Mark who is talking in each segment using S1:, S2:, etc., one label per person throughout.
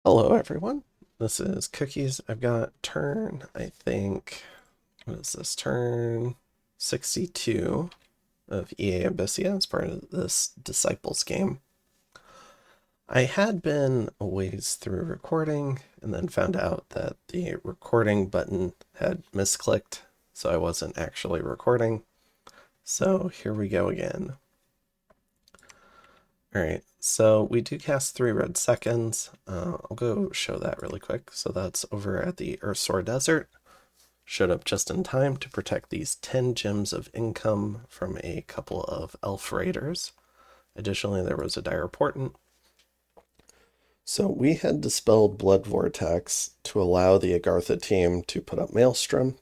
S1: Hello, everyone. This is Cookies. I've got turn, I think, what is this? Turn 62 of EA Abysia as part of this Disciples game. I had been a ways through recording and then found out that the recording button had misclicked, so I wasn't actually recording. So here we go again. All right, so we do cast 3 red seconds. I'll go show that really quick. So that's over at the Ursor Desert. Showed up just in time to protect these 10 gems of income from a couple of elf raiders. Additionally, there was a dire portent. So we had dispelled Blood Vortex to allow the Agartha team to put up Maelstrom.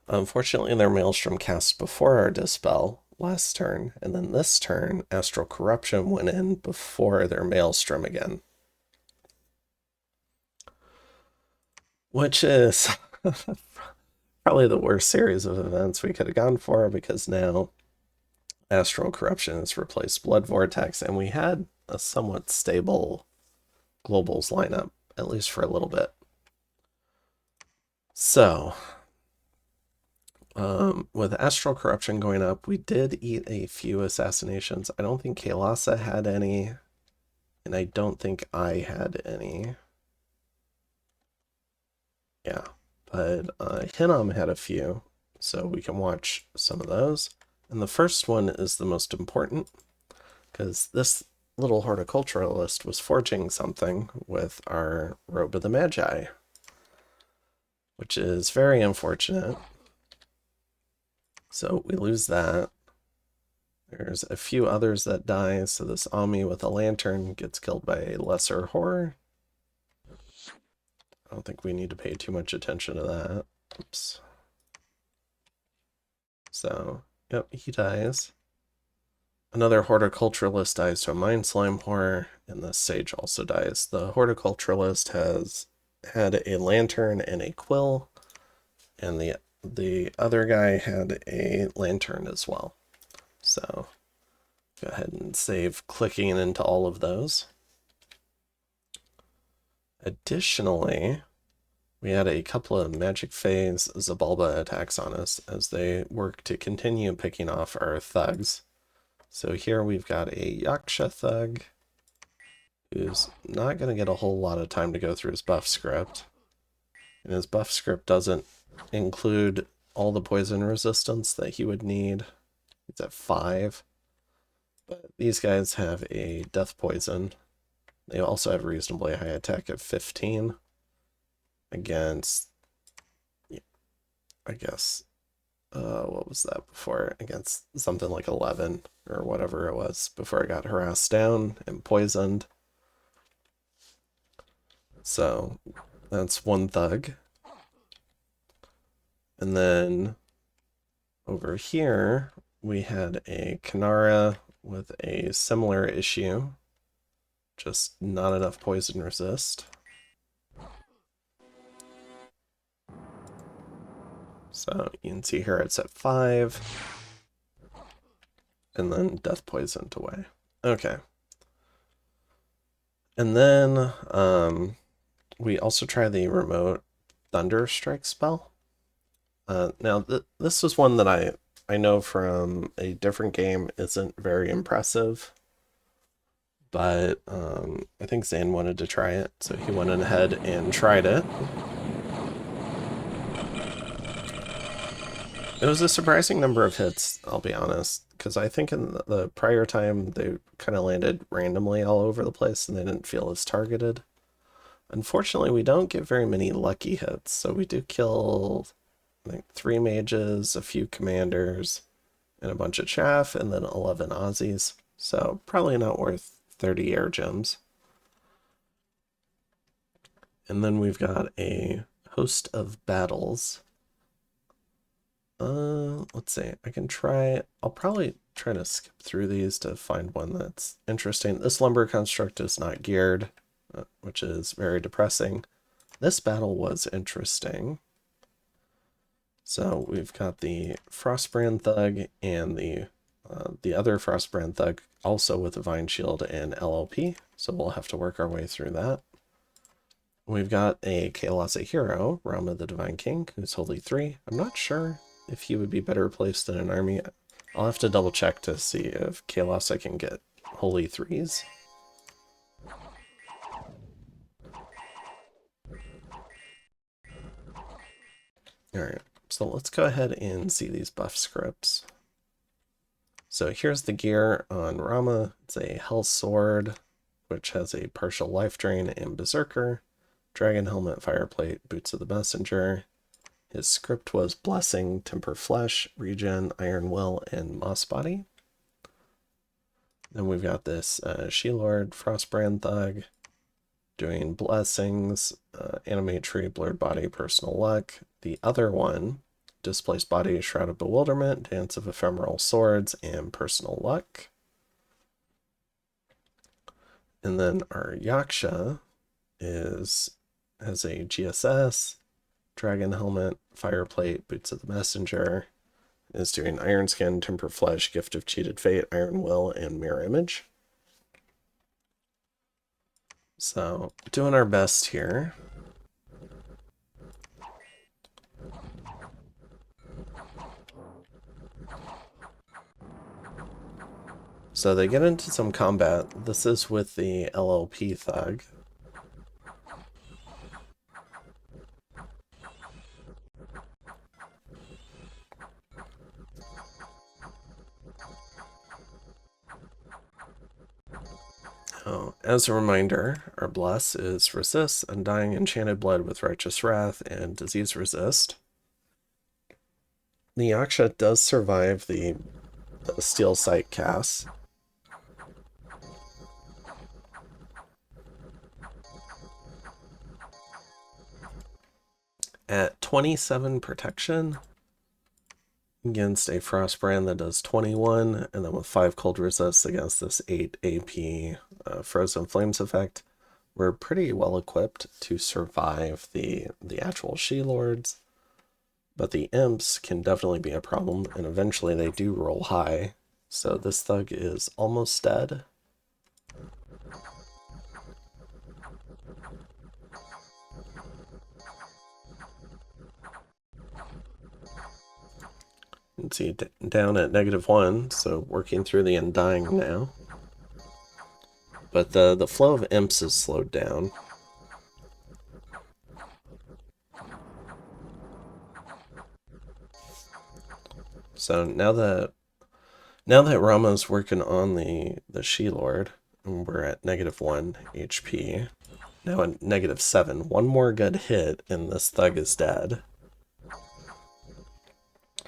S1: Unfortunately, their Maelstrom cast before our Dispel last turn, and then this turn, Astral Corruption went in before their Maelstrom again. Which is probably the worst series of events we could have gone for, because now Astral Corruption has replaced Blood Vortex, and we had a somewhat stable Globals lineup, at least for a little bit. So, with Astral Corruption going up, we did eat a few assassinations. I don't think Kaelasa had any, and I don't think I had any. Yeah, but Hinnom had a few, so we can watch some of those. And the first one is the most important, because this little horticulturalist was forging something with our Robe of the Magi, which is very unfortunate. So we lose that. There's a few others that die, so this Ami with a lantern gets killed by a lesser horror. I don't think we need to pay too much attention to that. Oops. So, yep, he dies. Another horticulturalist dies to a mind slime horror, and the sage also dies. The horticulturalist has had a lantern and a quill, and the other guy had a lantern as well. So go ahead and save clicking into all of those. Additionally, we had a couple of Magic Phase Zabalba attacks on us as they work to continue picking off our thugs. So here we've got a Yaksha thug who's not going to get a whole lot of time to go through his buff script. And his buff script doesn't include all the poison resistance that he would need. It's at 5. But these guys have a death poison. They also have reasonably high attack at 15 against, I guess, what was that before? Against something like 11 or whatever it was before I got harassed down and poisoned. So that's one thug. And then over here, we had a Kanara with a similar issue, just not enough poison resist. So you can see here it's at 5, and then death poisoned away. Okay. And then we also try the remote Thunder Strike spell. Now, this was one that I know from a different game isn't very impressive, but I think Zane wanted to try it, so he went ahead and tried it. It was a surprising number of hits, I'll be honest, because I think in the prior time they kind of landed randomly all over the place and they didn't feel as targeted. Unfortunately, we don't get very many lucky hits, so we do kill, I think, 3 mages, a few commanders, and a bunch of chaff, and then 11 Aussies. So probably not worth 30 air gems. And then we've got a host of battles. Let's see. I can try. I'll probably try to skip through these to find one that's interesting. This lumber construct is not geared, which is very depressing. This battle was interesting. So we've got the Frostbrand Thug and the the other Frostbrand Thug also with a Vine Shield and LLP, so we'll have to work our way through that. We've got a Kaelasa hero, Rama the Divine King, who's Holy 3. I'm not sure if he would be better placed in an army. I'll have to double check to see if Kaelasa can get Holy 3s. Alright, so let's go ahead and see these buff scripts. So here's the gear on Rama. It's a Hell Sword, which has a partial life drain and Berserker, Dragon Helmet, Fireplate, Boots of the Messenger. His script was Blessing, Temper Flesh, Regen, Iron Will, and Moss Body. Then we've got this She-Lord, Frostbrand Thug, doing Blessings, Animate Tree, Blurred Body, Personal Luck. The other one, Displaced Body, Shroud of Bewilderment, Dance of Ephemeral Swords, and Personal Luck. And then our Yaksha has a GSS, Dragon Helmet, Fireplate, Boots of the Messenger, is doing Iron Skin, Temper Flesh, Gift of Cheated Fate, Iron Will, and Mirror Image. So, doing our best here. So they get into some combat. This is with the LLP Thug. Oh, as a reminder, our Bless is Resist, Undying, Enchanted Blood with Righteous Wrath, and Disease Resist. The Yaksha does survive the Steel Sight cast. At 27 protection against a Frostbrand that does 21, and then with 5 cold resist against this 8 AP Frozen Flames effect, we're pretty well equipped to survive the actual She-Lords. But the Imps can definitely be a problem, and eventually they do roll high. So this Thug is almost dead. You can see down at -1, so working through the Undying now. But the flow of Imps is slowed down. So now that Rama's working on the She-Lord, and we're at -1 HP, now at -7, one more good hit and this Thug is dead.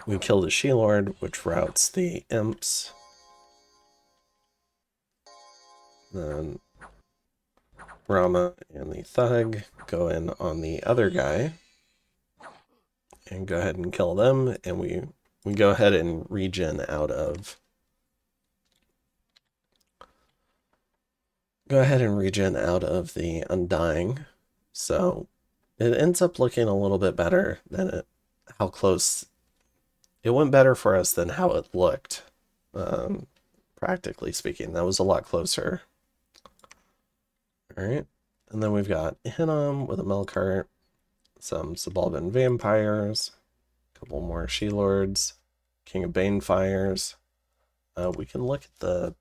S1: We kill the She-Lord, which routes the Imps. Then Rama and the Thug go in on the other guy and go ahead and kill them, and we go ahead and regen out of the Undying. So it ends up looking a little bit better than how close it went, better for us than how it looked. Practically speaking, that was a lot closer. All right, and then we've got Hinnom with a Melkart, some Subalban Vampires, a couple more She-Lords, King of Banefires. We can look at the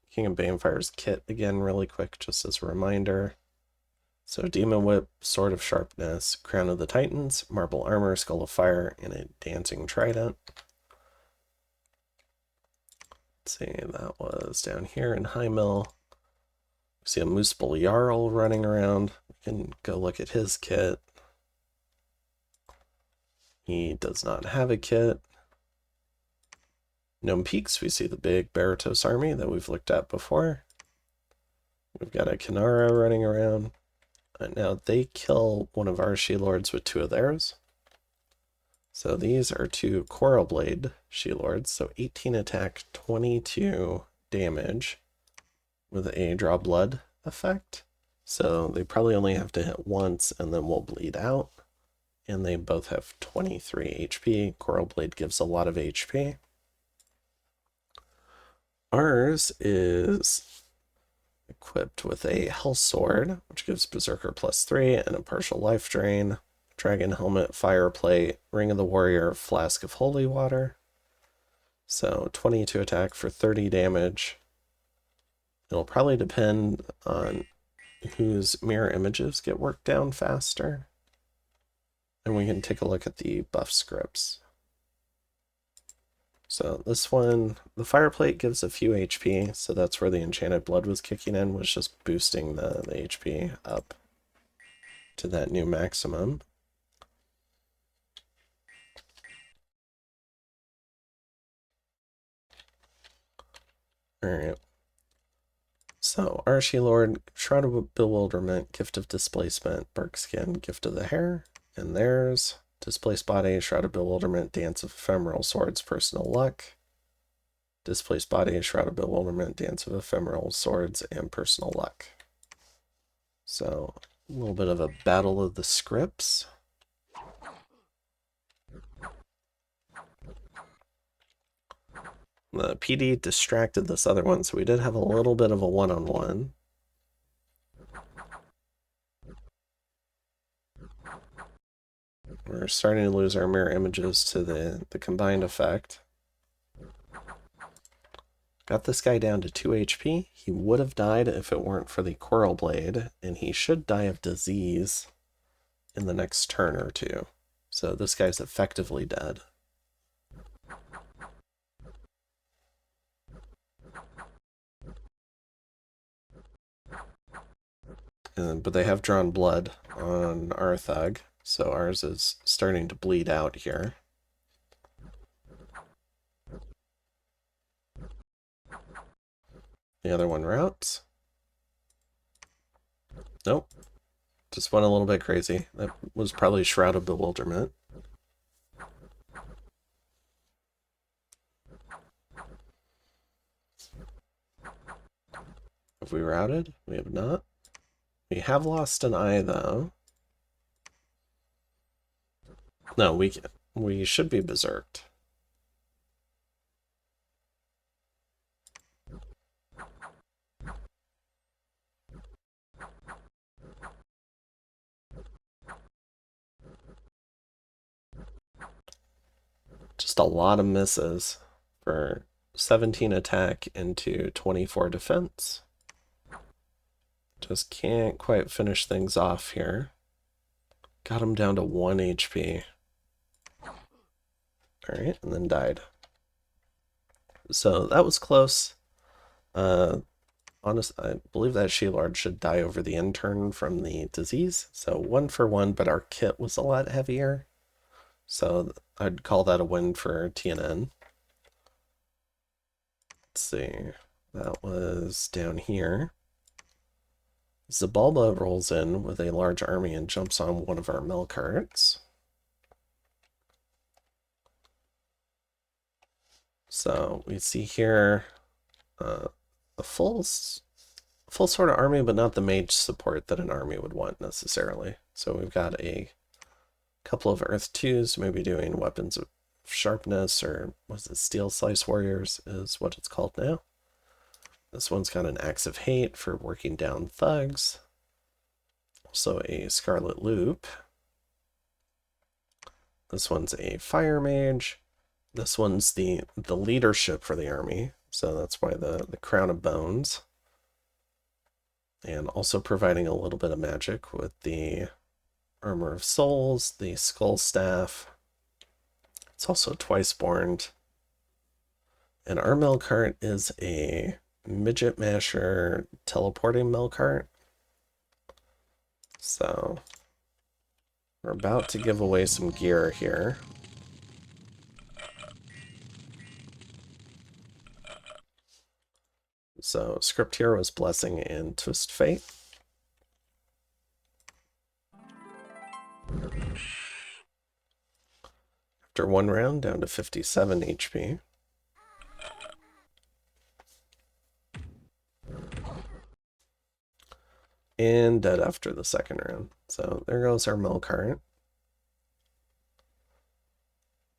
S1: King of Banefire's kit again really quick, just as a reminder. So Demon Whip, Sword of Sharpness, Crown of the Titans, Marble Armor, Skull of Fire, and a Dancing Trident. Let's see, that was down here in High Mill. We see a Mooseball Jarl running around. We can go look at his kit. He does not have a kit. Gnome Peaks, we see the big Baratos army that we've looked at before. We've got a Kanara running around. Now they kill one of our She-Lords with 2 of theirs. So these are 2 Coral Blade She-Lords. So 18 attack, 22 damage with a Draw Blood effect. So they probably only have to hit once and then we'll bleed out. And they both have 23 HP. Coral Blade gives a lot of HP. Ours is equipped with a Hell Sword, which gives Berserker +3 and a partial life drain. Dragon Helmet, Fire Plate, Ring of the Warrior, Flask of Holy Water. So 20 to attack for 30 damage. It'll probably depend on whose mirror images get worked down faster. And we can take a look at the buff scripts. So this one, the Fireplate gives a few HP, so that's where the Enchanted Blood was kicking in, was just boosting the HP up to that new maximum. Alright. So, Archie Lord, Shroud of Bewilderment, Gift of Displacement, Barkskin, Gift of the Hair, and theirs. Displaced Body, Shroud of Bewilderment, Dance of Ephemeral Swords, Personal Luck. Displaced Body, Shroud of Bewilderment, Dance of Ephemeral Swords, and Personal Luck. So, a little bit of a battle of the scripts. The PD distracted this other one, so we did have a little bit of a one-on-one. We're starting to lose our mirror images to the combined effect. Got this guy down to 2 HP. He would have died if it weren't for the Coral Blade, and he should die of disease in the next turn or two. So this guy's effectively dead. But they have drawn blood on our thug, so ours is starting to bleed out here. The other one routes. Nope. Just went a little bit crazy. That was probably Shroud of Bewilderment. Have we routed? We have not. We have lost an eye, though. No, we should be berserked. Just a lot of misses for 17 attack into 24 defense. Just can't quite finish things off here. Got him down to 1 HP. Alright, and then died. So that was close. Honest, I believe that She-Lord should die over the intern from the disease. So 1 for 1, but our kit was a lot heavier. So I'd call that a win for TNN. Let's see. That was down here. Zabalba rolls in with a large army and jumps on one of our mill carts. So we see here a full sort of army, but not the mage support that an army would want necessarily. So we've got a couple of Earth 2s, maybe doing weapons of sharpness, or was it Steel Slice Warriors is what it's called now. This one's got an Axe of Hate for working down thugs. Also a Scarlet Loop. This one's a Fire Mage. This one's the leadership for the army, so that's why the Crown of Bones. And also providing a little bit of magic with the Armor of Souls, the Skull Staff. It's also twice born. And our mill cart is a Midget Masher teleporting mill cart. So we're about to give away some gear here. So script here was Blessing and Twist Fate. After 1 round, down to 57 HP. And dead after the 2nd round. So there goes our mill cart.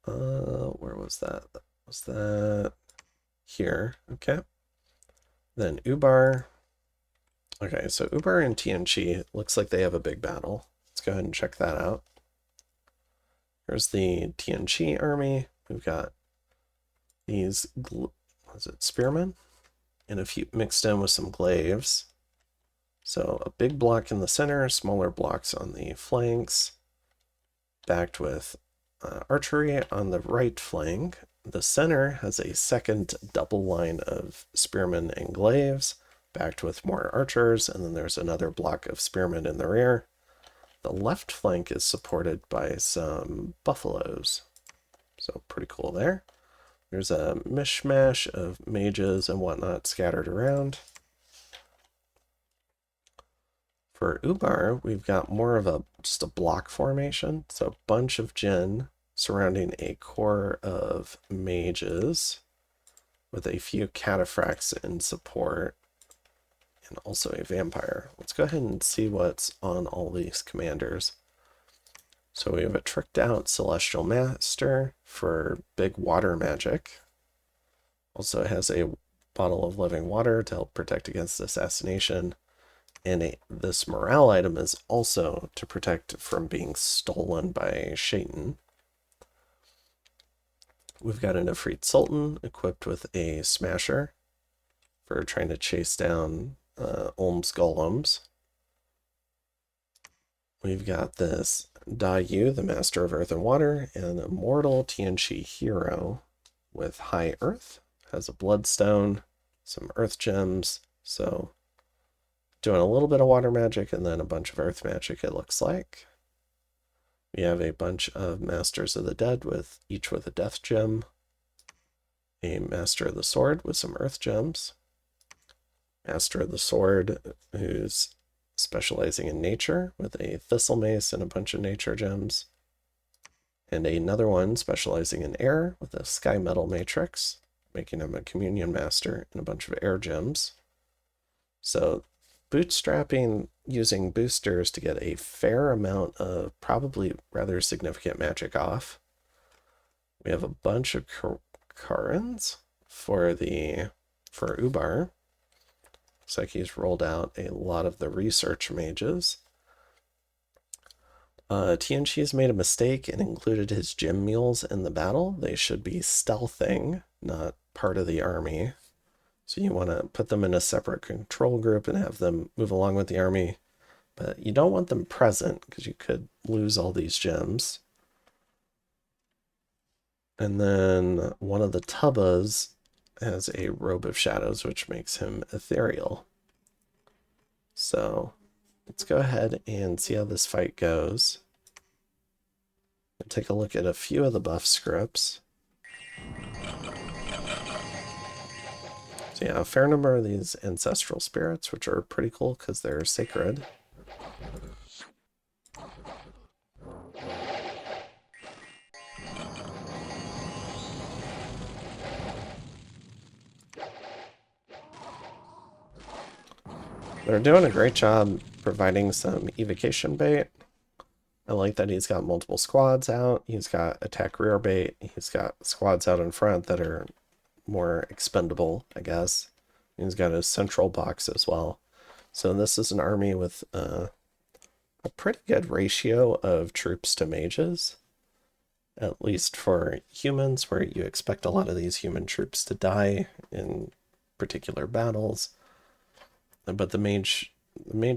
S1: Where was that? Was that here? Okay. Then Ubar. Okay, so Ubar and Tianqi looks like they have a big battle. Let's go ahead and check that out. Here's the Tianqi army. We've got these, was it spearmen? And a few mixed in with some glaives. So a big block in the center, smaller blocks on the flanks, backed with archery on the right flank. The center has a second double line of spearmen and glaives, backed with more archers, and then there's another block of spearmen in the rear. The left flank is supported by some buffaloes, so pretty cool there. There's a mishmash of mages and whatnot scattered around. For Ubar, we've got more of just a block formation, so a bunch of Jinn surrounding a core of mages with a few cataphracts in support and also a vampire. Let's go ahead and see what's on all these commanders. So we have a tricked out Celestial Master for big water magic. Also has a bottle of living water to help protect against assassination. And this morale item is also to protect from being stolen by Shaitan. We've got an Ifrit Sultan equipped with a Smasher for trying to chase down Olm's golems. We've got this Da Yu, the Master of Earth and Water, and Immortal Tianqi Hero with High Earth. Has a Bloodstone, some Earth Gems, so doing a little bit of water magic and then a bunch of earth magic, it looks like. We have a bunch of Masters of the Dead, with each with a death gem. A Master of the Sword with some earth gems. Master of the Sword who's specializing in nature with a Thistle Mace and a bunch of nature gems. And another one specializing in air with a Sky Metal Matrix, making him a Communion Master and a bunch of air gems. So bootstrapping using boosters to get a fair amount of probably rather significant magic off. We have a bunch of Karens for Ubar. Looks like he's rolled out a lot of the research mages. Tianqi's made a mistake and included his gym mules in the battle. They should be stealthing, not part of the army. So you want to put them in a separate control group and have them move along with the army. But you don't want them present because you could lose all these gems. And then one of the Tubbas has a Robe of Shadows, which makes him ethereal. So let's go ahead and see how this fight goes. We'll take a look at a few of the buff scripts. So yeah, a fair number of these ancestral spirits, which are pretty cool because they're sacred. They're doing a great job providing some evocation bait. I like that he's got multiple squads out. He's got attack rear bait. He's got squads out in front that are more expendable, I guess. He's got a central box as well. So this is an army with a pretty good ratio of troops to mages, at least for humans, where you expect a lot of these human troops to die in particular battles. But the mage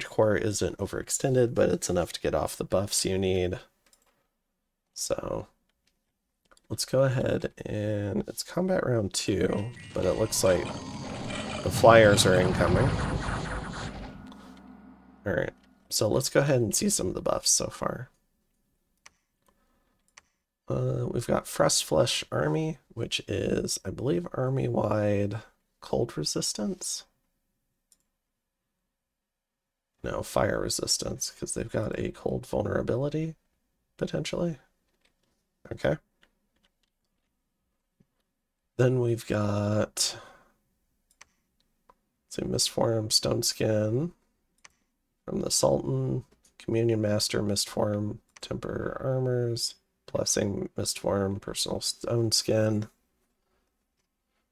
S1: core isn't overextended, but it's enough to get off the buffs you need. So let's go ahead and it's combat round 2, but it looks like the flyers are incoming. All right, so let's go ahead and see some of the buffs so far. We've got Frostflesh Army, which is, I believe, army-wide cold resistance. No, fire resistance, because they've got a cold vulnerability, potentially. Okay. Then we've got, let's see, Mistform, Stone Skin from the Sultan, Communion Master, Mistform, Temper Armors, Blessing, Mistform, Personal Stone Skin.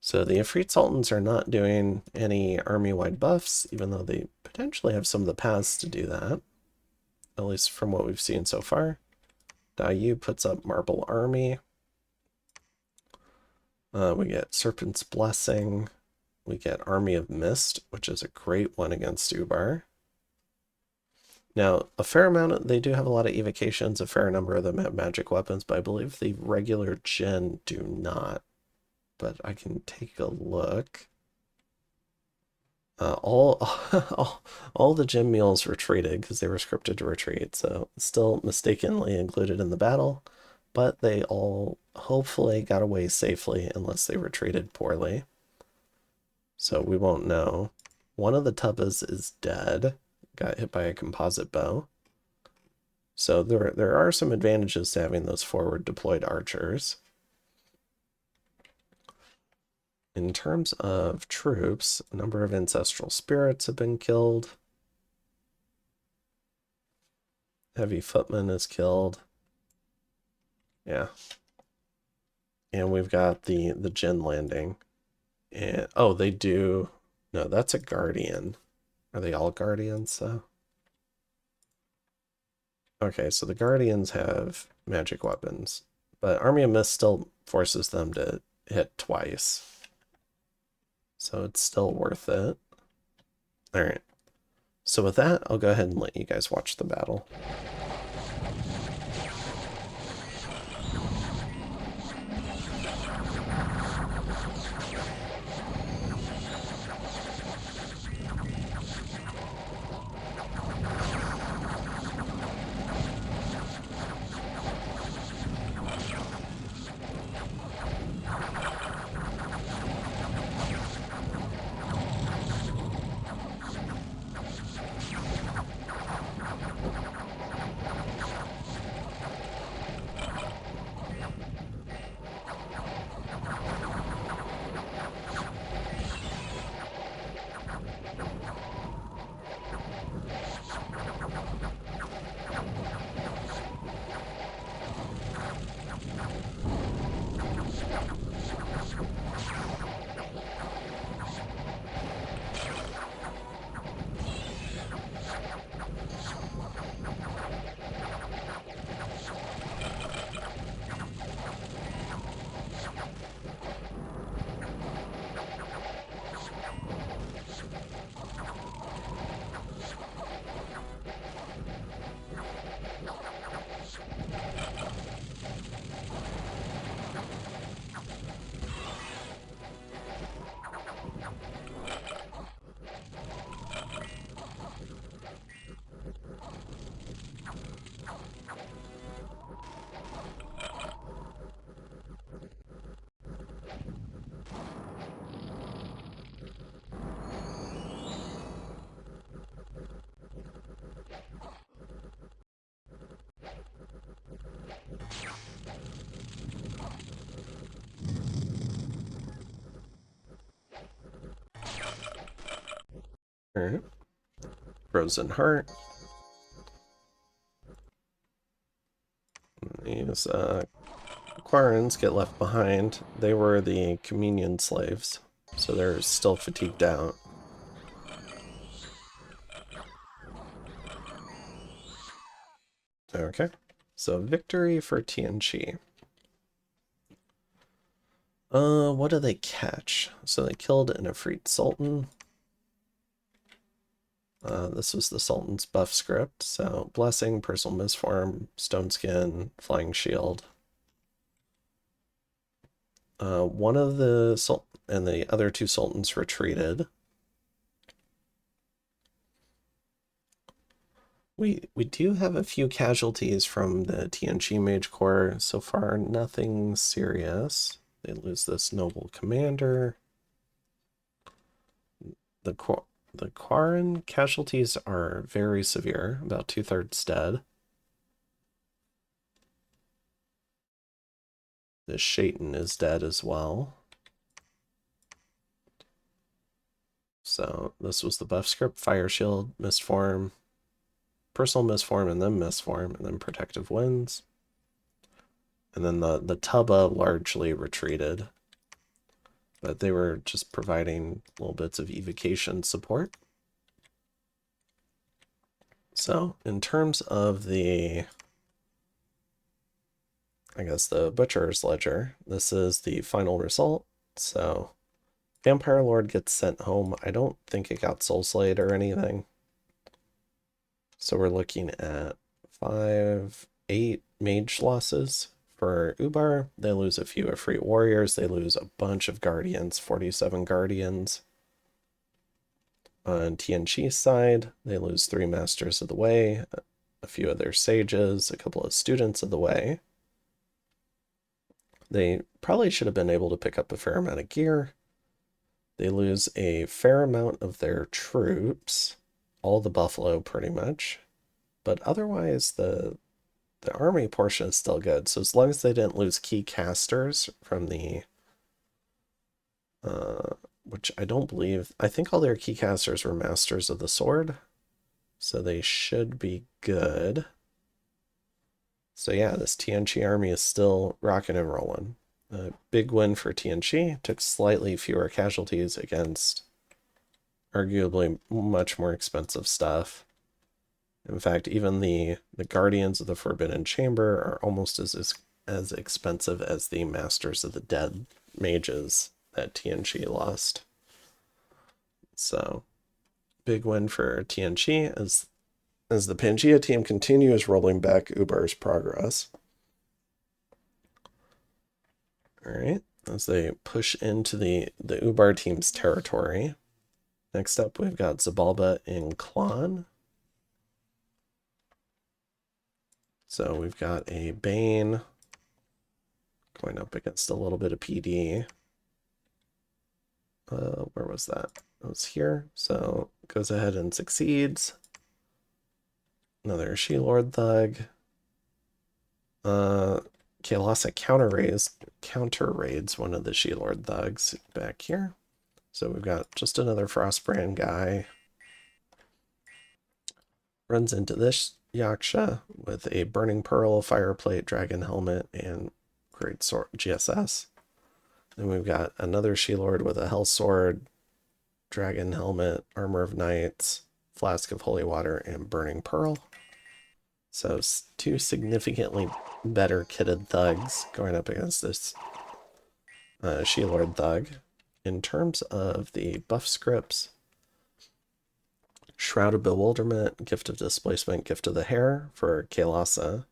S1: So the Ifrit Sultans are not doing any army-wide buffs, even though they potentially have some of the paths to do that, at least from what we've seen so far. Dayu puts up Marble Army. We get Serpent's Blessing. We get Army of Mist, which is a great one against Ubar. Now, a fair amount, they do have a lot of evocations, a fair number of them have magic weapons, but I believe the regular Jinn do not. But I can take a look. All the Jinn mules retreated because they were scripted to retreat, so still mistakenly included in the battle, but they all hopefully got away safely unless they retreated poorly. So we won't know. One of the Tubbas is dead. Got hit by a composite bow. So there are some advantages to having those forward deployed archers. In terms of troops, a number of ancestral spirits have been killed. Heavy footman is killed. Yeah. And we've got the Jinn landing. And oh, they do. No, that's a guardian. Are they all guardians though? Okay, so the guardians have magic weapons, but Army of Mist still forces them to hit twice. So it's still worth it. All right. So with that, I'll go ahead and let you guys watch the battle. All right. Frozen Heart. These Quarrens get left behind. They were the communion slaves, so they're still fatigued out. Okay, so victory for Tianqi. What do they catch? So they killed an Ifrit Sultan. This was the Sultan's buff script, so Blessing, Personal Misform, Stone Skin, Flying Shield. One of the Sultan and the other two Sultans retreated. We do have a few casualties from the Tianqi Mage Corps. So far, nothing serious. They lose this noble commander. The Quarren casualties are very severe, about 2/3 dead. The Shaitan is dead as well. So this was the buff script: Fire Shield, Mistform, Personal Misform, and then Mistform, and then Protective Winds. And then the Tubba largely retreated. but they were just providing little bits of evocation support. So in terms of the, I guess, the Butcher's Ledger, this is the final result. So Vampire Lord gets sent home. I don't think it got Soul Slayed or anything. So we're looking at 8 mage losses. For Ubar, they lose a few Efreet Warriors. They lose a bunch of Guardians, 47 Guardians. On Tianqi's side, they lose 3 Masters of the Way, a few of their Sages, a couple of Students of the Way. They probably should have been able to pick up a fair amount of gear. They lose a fair amount of their troops, all the Buffalo pretty much. But otherwise, the army portion is still good. So as long as they didn't lose key casters from the, which I don't believe, I think all their key casters were Masters of the Sword. So they should be good. So yeah, this Tianqi army is still rocking and rolling. A big win for Tianqi. Took slightly fewer casualties against arguably much more expensive stuff. In fact, even the Guardians of the Forbidden Chamber are almost as expensive as the Masters of the Dead mages that Tianqi lost. So, big win for Tianqi as the Pangea team continues rolling back Ubar's progress. Alright, as they push into the Ubar team's territory. Next up, we've got Zabalba in Klon. So we've got a Bane going up against a little bit of PD. Where was that? It was here. So goes ahead and succeeds. Another She-Lord Thug. Kaelasa counter raids one of the She-Lord Thugs back here. So we've got just another Frostbrand guy. Runs into this Yaksha with a Burning Pearl, Fireplate, Dragon Helmet, and Great Sword GSS. Then we've got another She-Lord with a Hell Sword, Dragon Helmet, Armor of Knights, Flask of Holy Water, and Burning Pearl. So 2 significantly better kitted thugs going up against this She-Lord Thug. In terms of the buff scripts, Shroud of Bewilderment, Gift of Displacement, Gift of the Hair for Kaelasa.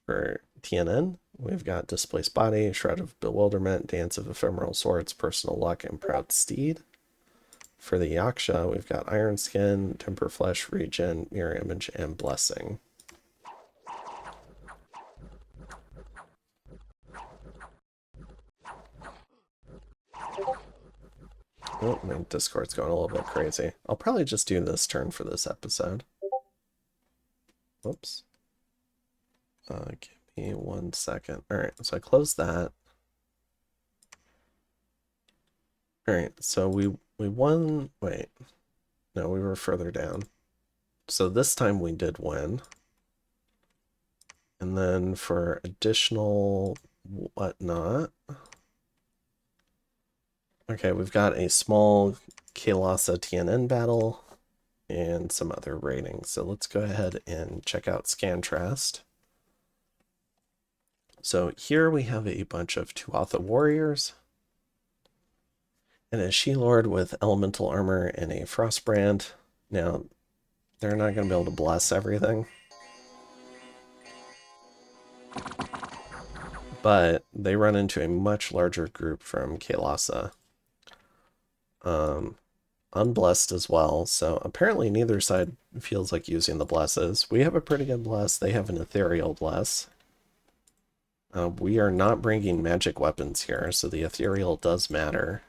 S1: For TNN, we've got Displaced Body, Shroud of Bewilderment, Dance of Ephemeral Swords, Personal Luck, and Proud Steed. For the Yaksha, we've got Iron Skin, Temper Flesh, Regen, Mirror Image, and Blessing. Oh, my Discord's going a little bit crazy. I'll probably just do this turn for this episode. Whoops. Give me 1 second. Alright, so I closed that. Alright, so we won. Wait. No, we were further down. So this time we did win. And then for additional whatnot. Okay, we've got a small Kaelasa TNN battle and some other ratings. So let's go ahead and check out Scantrast. So here we have a bunch of Tuatha warriors and a She-Lord with elemental armor and a Frostbrand. Now, they're not going to be able to bless everything, but they run into a much larger group from Kaelasa. Unblessed as well, so apparently neither side feels like using the blesses. We have a pretty good bless, they have an ethereal bless. We are not bringing magic weapons here, so the ethereal does matter.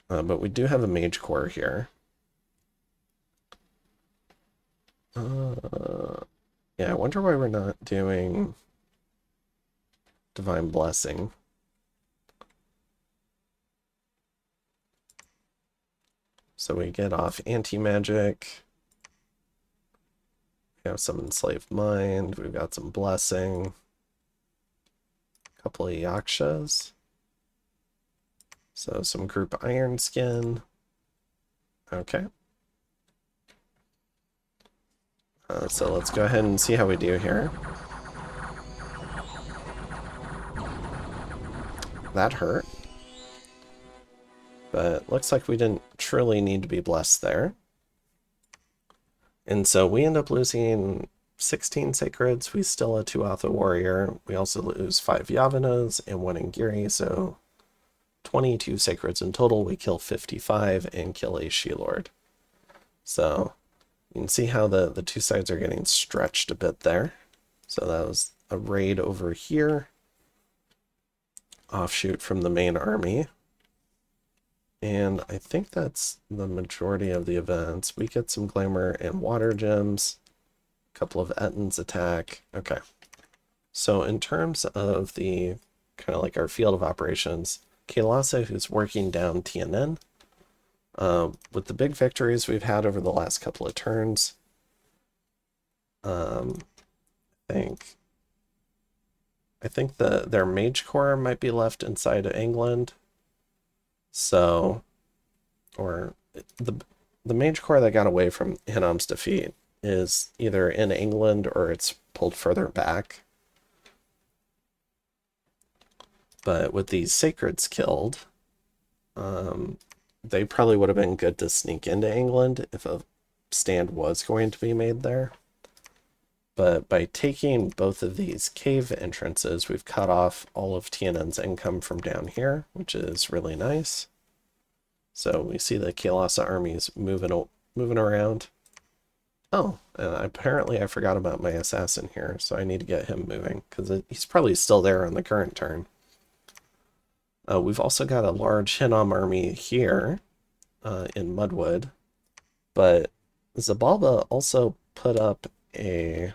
S1: But we do have a mage core here. Yeah, I wonder why we're not doing Divine Blessing. So we get off anti-magic. We have some Enslaved Mind. We've got some Blessing. A couple of Yakshas. So some group iron skin. Okay. So let's go ahead and see how we do here. That hurt. But looks like we didn't truly need to be blessed there. And so we end up losing 16 Sacreds. We still a 2 Atha Warrior. We also lose 5 Yavanas and 1 Ingiri, so 22 Sacreds in total. We kill 55 and kill a She-Lord. So you can see how the two sides are getting stretched a bit there. So that was a raid over here. Offshoot from the main army. And I think that's the majority of the events. We get some glamour and water gems. A couple of Ettin's attack. Okay. So in terms of the kind of like our field of operations, Kailasa, who's working down TNN. With the big victories we've had over the last couple of turns, I think their mage core might be left inside of England. So, or the mage core that got away from Hinnom's defeat is either in England or it's pulled further back. But with these sacreds killed, they probably would have been good to sneak into England if a stand was going to be made there. But by taking both of these cave entrances, we've cut off all of TNN's income from down here, which is really nice. So we see the Kailasa armies moving around. Oh, and apparently I forgot about my assassin here, so I need to get him moving, because he's probably still there on the current turn. We've also got a large Hinnom army here in Mudwood, but Zabalba also put up a...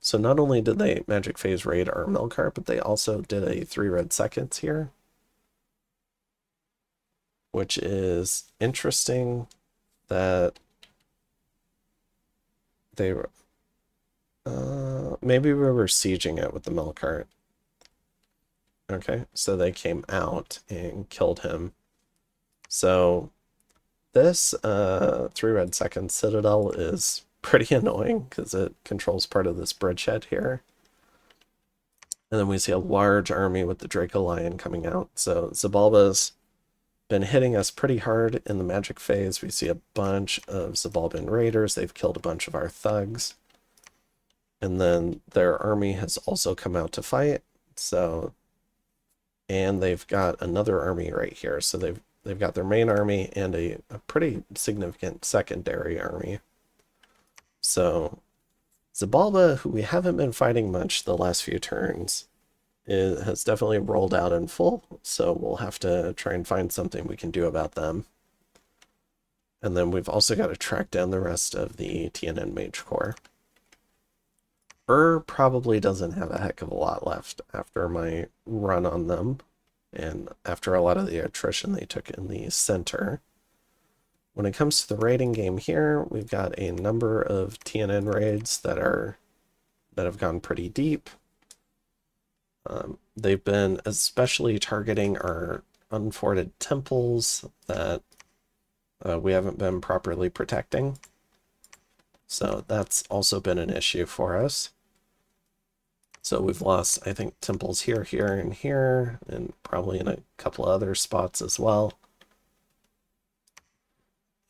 S1: So not only did they Magic Phase raid our Melkart, but they also did a 3 red seconds here, which is interesting that they were... maybe we were sieging it with the Melkart. Okay, so they came out and killed him. So this 3 red second Citadel is pretty annoying because it controls part of this bridgehead here. And then we see a large army with the Draco Lion coming out. So Zabalba's been hitting us pretty hard in the Magic Phase. We see a bunch of Zabalban Raiders. They've killed a bunch of our thugs. And then their army has also come out to fight. So, and they've got another army right here. So they've got their main army and a pretty significant secondary army. So Zabalba, who we haven't been fighting much the last few turns, has definitely rolled out in full. So we'll have to try and find something we can do about them. And then we've also got to track down the rest of the TNN Mage Corps. Probably doesn't have a heck of a lot left after my run on them, and after a lot of the attrition they took in the center. When it comes to the raiding game here, we've got a number of TNN raids that have gone pretty deep. They've been especially targeting our unforted temples that we haven't been properly protecting. So that's also been an issue for us. So we've lost, I think, temples here, here, and here, and probably in a couple of other spots as well.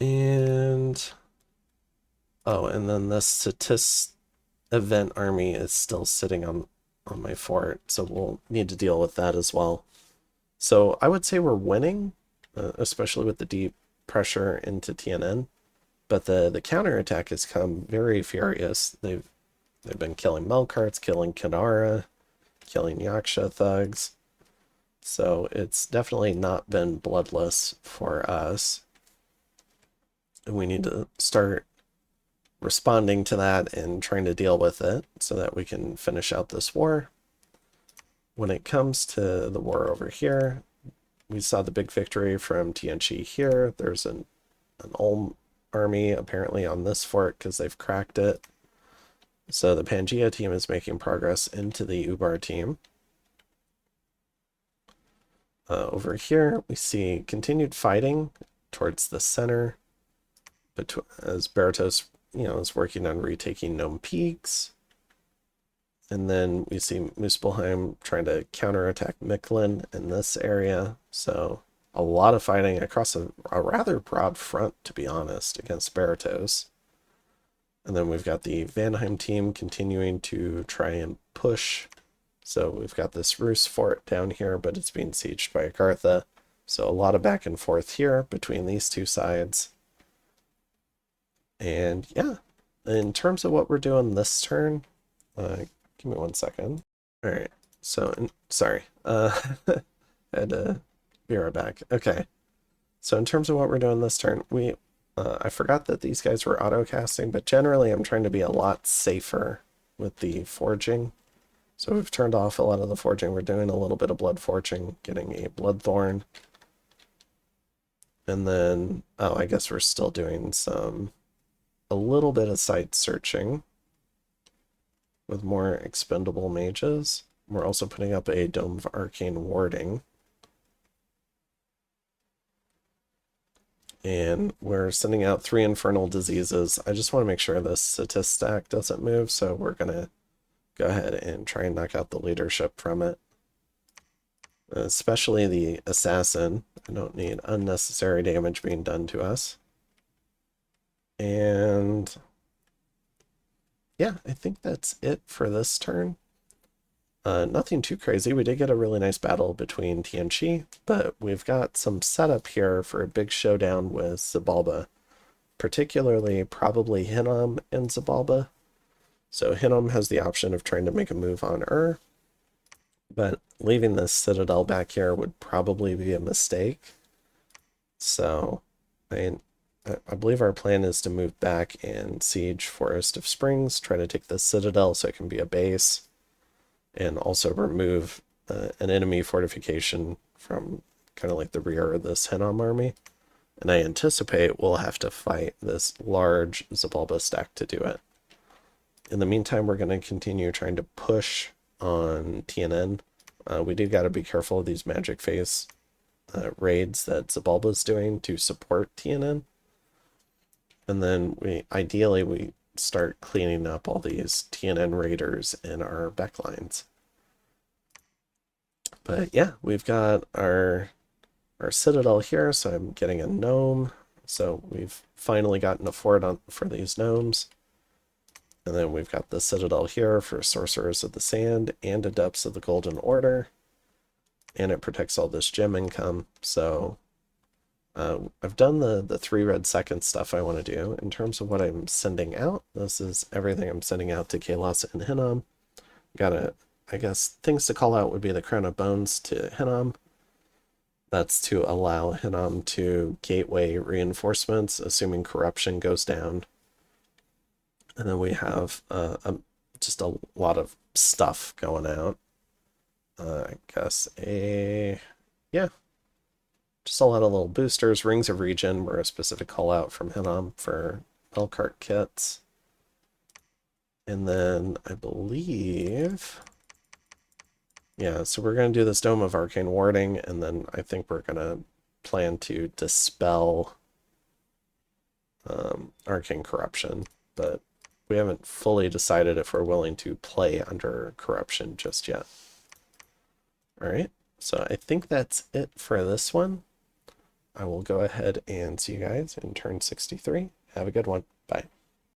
S1: And oh, and then this Satis event army is still sitting on my fort, so we'll need to deal with that as well. So I would say we're winning, especially with the deep pressure into TNN. But the counterattack has come very furious. They've been killing Melkarts, killing Kanara, killing Yaksha thugs. So it's definitely not been bloodless for us. And we need to start responding to that and trying to deal with it so that we can finish out this war. When it comes to the war over here, we saw the big victory from TNC here. There's an Ulm army apparently on this fort because they've cracked it. So the Pangea team is making progress into the Ubar team. Over here, we see continued fighting towards the center, as Baratos, is working on retaking Gnome Peaks. And then we see Muspelheim trying to counterattack Mictlan in this area. So a lot of fighting across a rather broad front, to be honest, against Baratos. And then we've got the Vanheim team continuing to try and push. So we've got this Roos fort down here, but it's being sieged by Agartha. So a lot of back and forth here between these two sides. And yeah, in terms of what we're doing this turn, give me 1 second. All right, so sorry, I had to be right back. Okay, so in terms of what we're doing this turn, I forgot that these guys were auto casting, but generally I'm trying to be a lot safer with the forging. So we've turned off a lot of the forging. We're doing a little bit of blood forging, getting a Bloodthorn. And then, oh, I guess we're still doing a little bit of site searching with more expendable mages. We're also putting up a Dome of Arcane Warding. And we're sending out 3 Infernal Diseases. I just want to make sure this Satis stack doesn't move, so we're going to go ahead and try and knock out the leadership from it. Especially the Assassin. I don't need unnecessary damage being done to us. And yeah, I think that's it for this turn. Nothing too crazy. We did get a really nice battle between Tianqi, but we've got some setup here for a big showdown with Xibalba, particularly probably Hinnom and Xibalba. So Hinnom has the option of trying to make a move on but leaving this Citadel back here would probably be a mistake. So I believe our plan is to move back and siege Forest of Springs, try to take the Citadel so it can be a base, and also remove an enemy fortification from kind of like the rear of this Hinnom army. And I anticipate we'll have to fight this large Xibalba stack to do it. In the meantime, we're going to continue trying to push on TNN. We do got to be careful of these magic phase raids that Xibalba's doing to support TNN. And then ideally we start cleaning up all these TNN raiders in our backlines. But yeah, we've got our Citadel here, so I'm getting a gnome. So we've finally gotten a fort for these gnomes. And then we've got the Citadel here for Sorcerers of the Sand and Adepts of the Golden Order. And it protects all this gem income. So I've done the 3 red second stuff I want to do. In terms of what I'm sending out, this is everything I'm sending out to Kalos and Hinnom. I guess things to call out would be the Crown of Bones to Hinnom. That's to allow Hinnom to gateway reinforcements, assuming corruption goes down. And then we have just a lot of stuff going out. I guess yeah. Just a lot of little boosters. Rings of Regen were a specific call out from Hinnom for Elcart kits. And then I believe, yeah, so we're going to do this Dome of Arcane Warding, and then I think we're going to plan to dispel Arcane Corruption, but we haven't fully decided if we're willing to play under Corruption just yet. All right, so I think that's it for this one. I will go ahead and see you guys in turn 63. Have a good one. Bye.